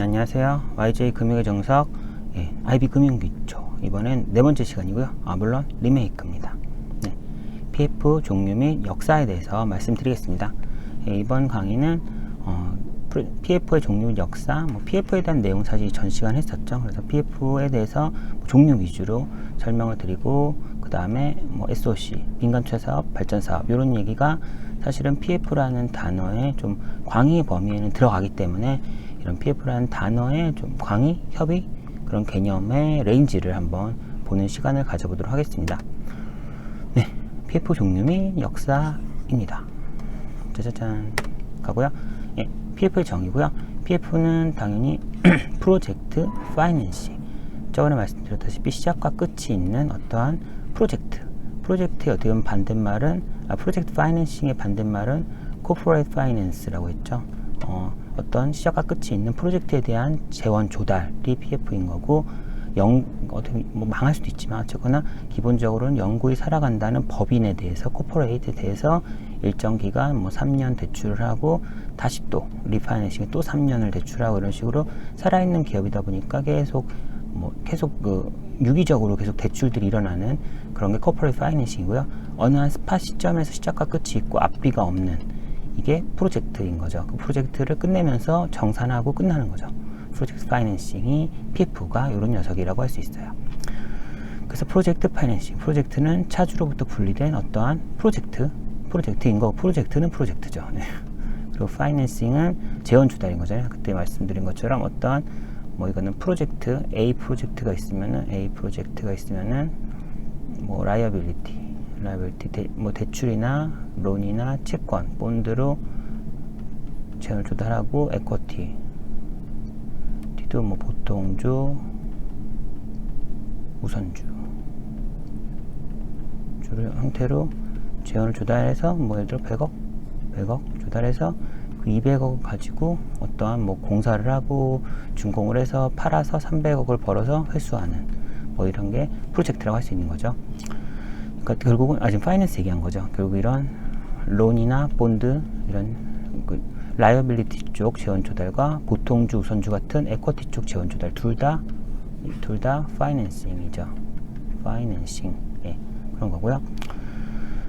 안녕하세요. YJ 금융의 정석, IB 금융기초. 이번엔 네 번째 시간이고요. 물론 리메이크입니다. PF 종류 및 역사에 대해서 말씀드리겠습니다. 이번 강의는 PF의 종류 및 역사, PF에 대한 내용 사실 전 시간 했었죠. 그래서 PF에 대해서 종류 위주로 설명을 드리고, 그 다음에 SOC, 민간투자사업, 발전사업 이런 얘기가 사실은 PF라는 단어의 좀 광의 범위에는 들어가기 때문에 이런 PF라는 단어의 좀 광의, 협의 그런 개념의 레인지를 한번 보는 시간을 가져보도록 하겠습니다. PF 종류 및 역사입니다. 짜자잔 가고요. PF의 정의고요. PF는 당연히 프로젝트 파이낸싱. 저번에 말씀드렸다시피 시작과 끝이 있는 어떠한 프로젝트의 어떻게 보면 반대말은 프로젝트 파이낸싱의 반대말은 코퍼레이트 파이낸스라고 했죠. 어떤 시작과 끝이 있는 프로젝트에 대한 재원 조달이 PF인 거고, 어떻게 망할 수도 있지만 어쨌거나 기본적으로는 영구히 살아간다는 법인에 대해서, 코퍼레이트에 대해서 일정 기간 3년 대출을 하고 다시 또 리파이낸싱에 또 3년을 대출하고 이런 식으로 살아있는 기업이다 보니까 계속 유기적으로 계속 대출들이 일어나는 그런 게 코퍼레이트 파이낸싱이고요. 어느 한 스팟 시점에서 시작과 끝이 있고 앞뒤가 없는 이게 프로젝트인 거죠. 그 프로젝트를 끝내면서 정산하고 끝나는 거죠. 프로젝트 파이낸싱이 PF가 이런 녀석이라고 할 수 있어요. 그래서 프로젝트 파이낸싱, 프로젝트는 차주로부터 분리된 어떠한 프로젝트인 거, 프로젝트는 프로젝트죠. 그리고 파이낸싱은 재원 조달인 거잖아요. 그때 말씀드린 것처럼 어떠한 이거는 프로젝트 A 프로젝트가 있으면은 라이어빌리티 대출이나 론이나 채권, 본드로 재원을 조달하고 에쿼티 또 보통주, 우선주를 형태로 재원을 조달해서 예를 들어 100억 조달해서 그 200억 가지고 어떠한 공사를 하고 준공을 해서 팔아서 300억을 벌어서 회수하는 이런 게 프로젝트라고 할 수 있는 거죠. 그러니까 결국은 지금 파이낸스 얘기한 거죠. 결국 이런 론이나 본드 이런 라이어빌리티 쪽 재원 조달과 보통주, 우선주 같은 에쿼티 쪽 재원 조달 둘 다 파이낸싱이죠. 파이낸싱 그런 거고요.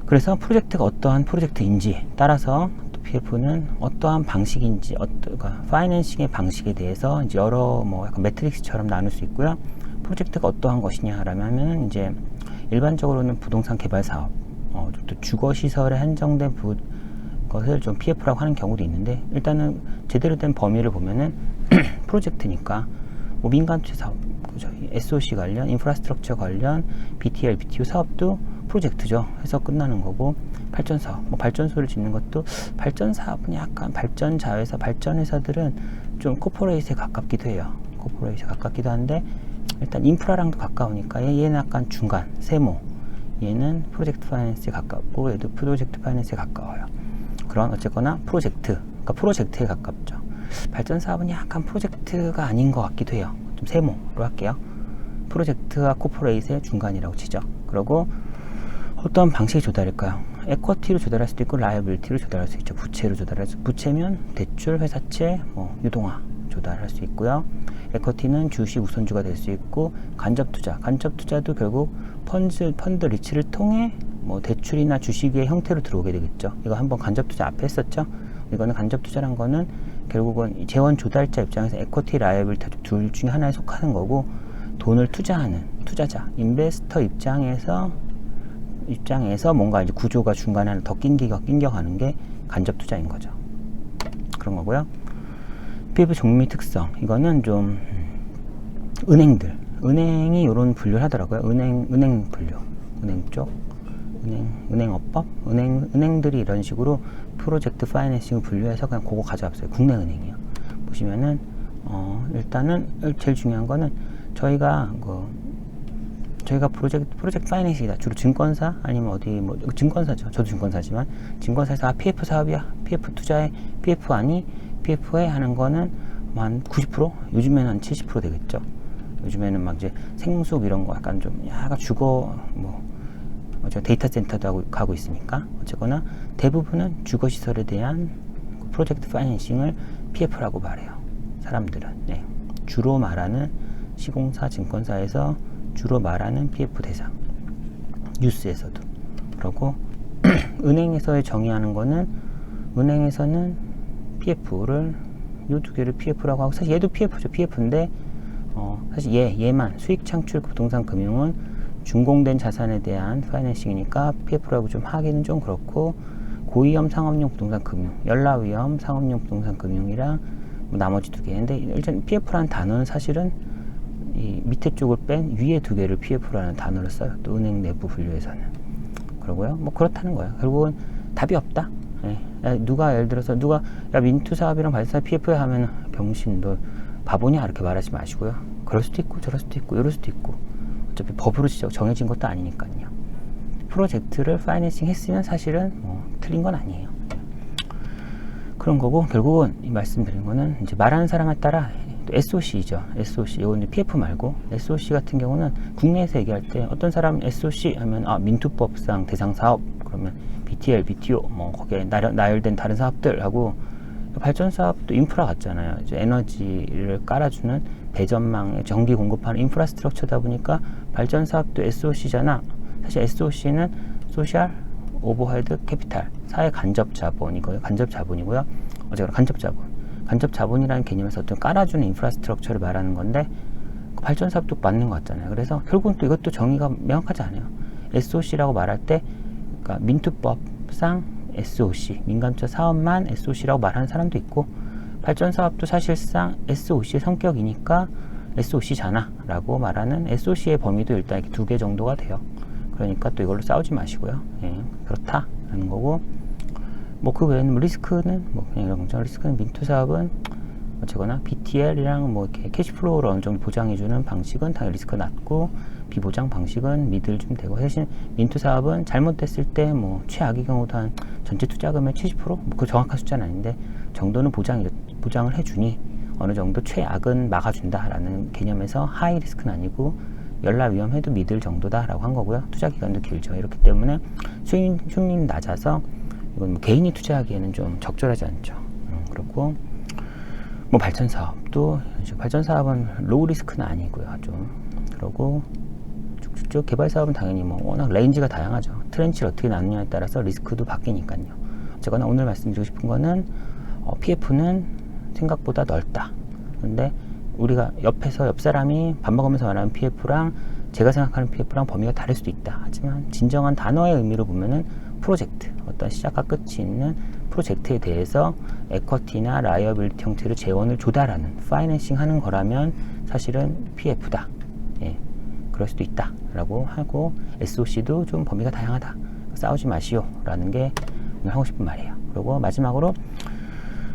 그래서 프로젝트가 어떠한 프로젝트인지 따라서 또 PF는 어떠한 방식인지 그러니까 파이낸싱의 방식에 대해서 이제 여러 약간 매트릭스처럼 나눌 수 있고요. 프로젝트가 어떠한 것이냐라면 이제 일반적으로는 부동산 개발 사업, 또 주거 시설에 한정된 것을 좀 PF라고 하는 경우도 있는데, 일단은 제대로 된 범위를 보면은 프로젝트니까 민간 투자 사업, SOC 관련, 인프라스트럭처 관련, BTL, BTU 사업도 프로젝트죠. 해서 끝나는 거고, 발전 사업, 발전소를 짓는 것도 발전 사업은 약간 발전 자회사, 발전 회사들은 좀 코퍼레이트에 가깝기도 해요. 코퍼레이트에 가깝기도 한데 일단 인프라랑도 가까우니까 얘는 약간 중간, 세모. 얘는 프로젝트 파이낸스에 가깝고 얘도 프로젝트 파이낸스에 가까워요. 그런 어쨌거나 그러니까 프로젝트에 가깝죠. 발전 사업은 약간 프로젝트가 아닌 것 같기도 해요. 좀 세모로 할게요. 프로젝트와 코퍼레이트의 중간이라고 치죠. 그리고 어떤 방식의 조달일까요? 에쿼티로 조달할 수도 있고 라이어빌리티로 조달할 수 있죠. 부채로 조달할 수, 부채면 대출, 회사채, 유동화 조달할 수 있고요. 에쿼티는 주식, 우선주가 될 수 있고, 간접 투자도 결국 펀드 리츠를 통해 대출이나 주식의 형태로 들어오게 되겠죠. 이거 한번 간접 투자 앞에 했었죠. 이거는 간접 투자란 거는 결국은 재원 조달자 입장에서 에쿼티, 라이어빌리티 둘 중에 하나에 속하는 거고, 돈을 투자하는 투자자, 인베스터 입장에서 뭔가 이제 구조가 중간에 하나 더 낑겨가는 게 간접 투자인 거죠. 그런 거고요. PF 종류 및 특성, 이거는 좀 은행이 이런 분류를 하더라고요. 은행 분류, 은행 쪽, 은행업법, 은행들이 이런 식으로 프로젝트 파이낸싱을 분류해서 그냥 그거 가져왔어요. 국내 은행이요. 보시면은 일단은 제일 중요한 거는 저희가 프로젝트 파이낸싱이다. 주로 증권사 아니면 증권사죠. 저도 증권사지만 증권사에서 PF 사업이야, PF 투자해, PF 아니, PF에 하는 거는 한 90%? 요즘에는 한 70% 되겠죠. 요즘에는 이제 생수업 이런 거 약간 주거 데이터 센터도 가고 있으니까 어쨌거나 대부분은 주거 시설에 대한 프로젝트 파이낸싱을 PF라고 말해요. 사람들은. 네. 주로 말하는 시공사, 증권사에서 주로 말하는 PF 대상. 뉴스에서도. 그러고 은행에서의 정의하는 거는 은행에서는 PF를 이 두 개를 PF라고 하고 사실 얘도 PF죠. PF인데 사실 얘만 수익 창출 부동산 금융은 준공된 자산에 대한 파이낸싱이니까 PF라고 좀 하기는 좀 그렇고 고위험 상업용 부동산 금융, 연라위험 상업용 부동산 금융이랑 뭐 나머지 두 개인데 일단 PF라는 단어는 사실은 이 밑에 쪽을 뺀 위에 두 개를 PF라는 단어를 써요. 또 은행 내부 분류에서는. 그러고요. 뭐 그렇다는 거예요. 결국은 답이 없다. 예. 누가 예를 들어서 야 민투 사업이랑 발사 PF야 하면 병신 너 바보냐 이렇게 말하지 마시고요. 그럴 수도 있고 저럴 수도 있고 이럴 수도 있고 어차피 법으로 정해진 것도 아니니까요. 프로젝트를 파이낸싱 했으면 사실은 뭐 틀린 건 아니에요. 그런 거고 결국은 이 말씀드린 거는 이제 말하는 사람에 따라 또 SOC죠. SOC 이건 이제 PF 말고 SOC 같은 경우는 국내에서 얘기할 때 어떤 사람은 SOC 하면 민투법상 대상 사업 그러면 BTL, BTO 뭐 거기에 나열된 다른 사업들 하고 발전 사업도 인프라 같잖아요. 이제 에너지를 깔아주는 배전망에 전기 공급하는 인프라스트럭처다 보니까 발전 사업도 SOC잖아. 사실 SOC는 소셜 오버헤드 캐피탈 사회 간접 자본이고요. 간접 자본이고요. 어쨌거나 간접 자본. 간접 자본이라는 개념에서 어떤 깔아주는 인프라스트럭처를 말하는 건데 발전 사업도 맞는 것 같잖아요. 그래서 결국은 또 이것도 정의가 명확하지 않아요. SOC라고 말할 때 그러니까 민투법상 SOC, 민간투자 사업만 SOC라고 말하는 사람도 있고 발전 사업도 사실상 SOC의 성격이니까 SOC잖아 라고 말하는 SOC의 범위도 일단 이렇게 두 개 정도가 돼요. 그러니까 또 이걸로 싸우지 마시고요. 예, 그렇다라는 거고 뭐 그 외에는 뭐 리스크는 뭐 그냥 이런 거죠. 리스크는 민투 사업은 어쨌거나 BTL이랑 뭐 이렇게 캐시플로우를 어느 정도 보장해주는 방식은 당연히 리스크가 낮고 비보장 방식은 미들 좀 되고 대신 민투 사업은 잘못됐을 때 뭐 최악의 경우도 한 전체 투자금의 70%? 뭐 그 정확한 숫자는 아닌데 정도는 보장을 해주니 어느 정도 최악은 막아준다라는 개념에서 하이 리스크는 아니고 연라 위험해도 미들 정도다라고 한 거고요. 투자 기간도 길죠. 이렇기 때문에 수익률이 낮아서 이건 뭐 개인이 투자하기에는 좀 적절하지 않죠. 그렇고 뭐 발전 사업도 발전 사업은 로우 리스크는 아니고요. 좀 그러고 쭉쭉쭉 개발 사업은 당연히 뭐 워낙 레인지가 다양하죠. 트렌치를 어떻게 나누냐에 따라서 리스크도 바뀌니까요. 어쨌거나 오늘 말씀드리고 싶은 거는 PF는 생각보다 넓다. 근데 우리가 옆 사람이 밥 먹으면서 말하는 PF랑 제가 생각하는 PF랑 범위가 다를 수도 있다. 하지만 진정한 단어의 의미로 보면은 프로젝트, 어떤 시작과 끝이 있는 프로젝트에 대해서 에쿼티나 라이어빌리티 형태로 재원을 조달하는 파이낸싱 하는 거라면 사실은 PF다. 예, 그럴 수도 있다 라고 하고 SOC도 좀 범위가 다양하다. 싸우지 마시오 라는 게 오늘 하고 싶은 말이에요. 그리고 마지막으로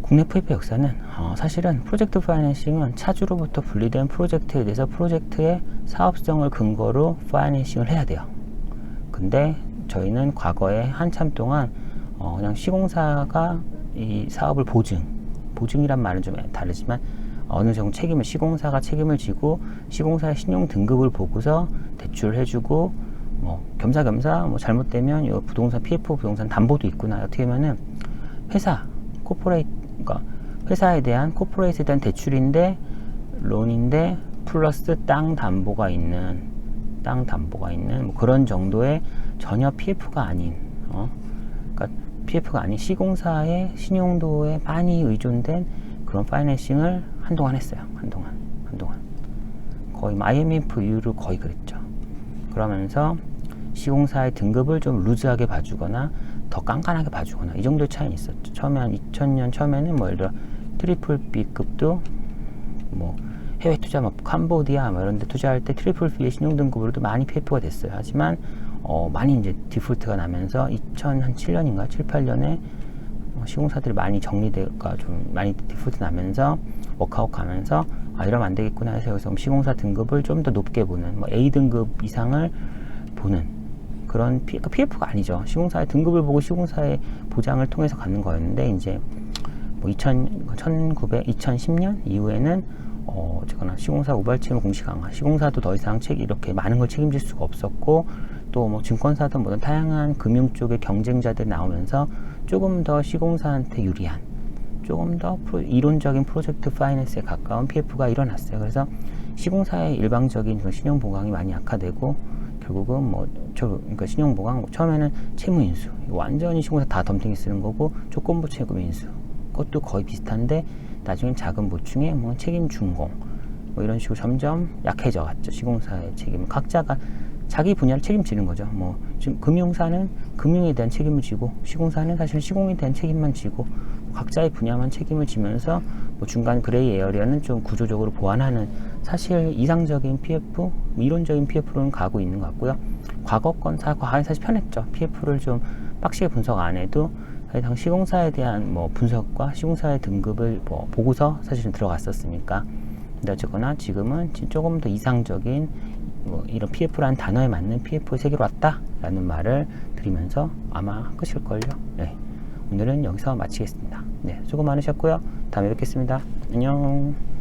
국내 PF 역사는 사실은 프로젝트 파이낸싱은 차주로부터 분리된 프로젝트에 대해서 프로젝트의 사업성을 근거로 파이낸싱을 해야 돼요. 근데 저희는 과거에 한참 동안 그냥 시공사가 이 사업을 보증이란 말은 좀 다르지만 어느 정도 시공사가 책임을 지고 시공사의 신용 등급을 보고서 대출을 해주고 뭐 겸사겸사 뭐 잘못되면 이 부동산 PF 부동산 담보도 있구나. 어떻게 보면은 그러니까 회사에 대한 코퍼레이트에 대한 대출인데 론인데 플러스 땅 담보가 있는 뭐 그런 정도의 전혀 PF가 아닌 그러니까 PF가 아닌 시공사의 신용도에 많이 의존된 그런 파이낸싱을 한동안 했어요. 한동안 거의 IMF 이후로 거의 그랬죠. 그러면서 시공사의 등급을 좀 루즈하게 봐주거나 더 깐깐하게 봐주거나 이 정도의 차이는 있었죠. 처음에 한 2000년 처음에는 뭐 예를 들어 트리플 B급도 뭐 해외 투자 뭐 캄보디아 뭐 이런 데 투자할 때 트리플 B의 신용 등급으로도 많이 PF가 됐어요. 하지만 많이 이제 디폴트가 나면서 2007년인가 7, 8년에 시공사들이 많이 정리되가 좀 많이 디폴트 나면서 워크아웃 가면서 이러면 안 되겠구나 해서 여기서 시공사 등급을 좀 더 높게 보는 뭐 A 등급 이상을 보는 그런 PF가 아니죠. 시공사의 등급을 보고 시공사의 보장을 통해서 갖는 거였는데 이제 뭐 2010년 이후에는 어쨌거나 시공사 우발체물 공시 강화, 시공사도 더 이상 이렇게 많은 걸 책임질 수가 없었고 또 뭐 증권사든 뭐든 다양한 금융 쪽의 경쟁자들이 나오면서 조금 더 시공사한테 유리한 조금 더 이론적인 프로젝트 파이낸스에 가까운 PF가 일어났어요. 그래서 시공사의 일방적인 신용보강이 많이 악화되고 결국은 그러니까 신용보강 처음에는 채무인수 완전히 시공사 다 덤탱이 쓰는 거고 조건부 채무인수 그것도 거의 비슷한데 나중엔 자금 보충에 책임 준공 이런 식으로 점점 약해져 갔죠. 시공사의 책임은 각자가 자기 분야를 책임지는 거죠. 지금 금융사는 금융에 대한 책임을 지고 시공사는 사실 시공에 대한 책임만 지고 각자의 분야만 책임을 지면서 중간 그레이 에어리어는 좀 구조적으로 보완하는 사실 이상적인 PF, 이론적인 PF로는 가고 있는 것 같고요. 과거 과거에 사실 편했죠. PF를 좀 빡시게 분석 안 해도 당 시공사에 대한 분석과 시공사의 등급을 보고서 사실은 들어갔었으니까. 근데 어쨌거나 지금은 조금 더 이상적인 이런 PF라는 단어에 맞는 PF 세계로 왔다라는 말을 드리면서 아마 끝일걸요. 네. 오늘은 여기서 마치겠습니다. 네, 수고 많으셨고요. 다음에 뵙겠습니다. 안녕.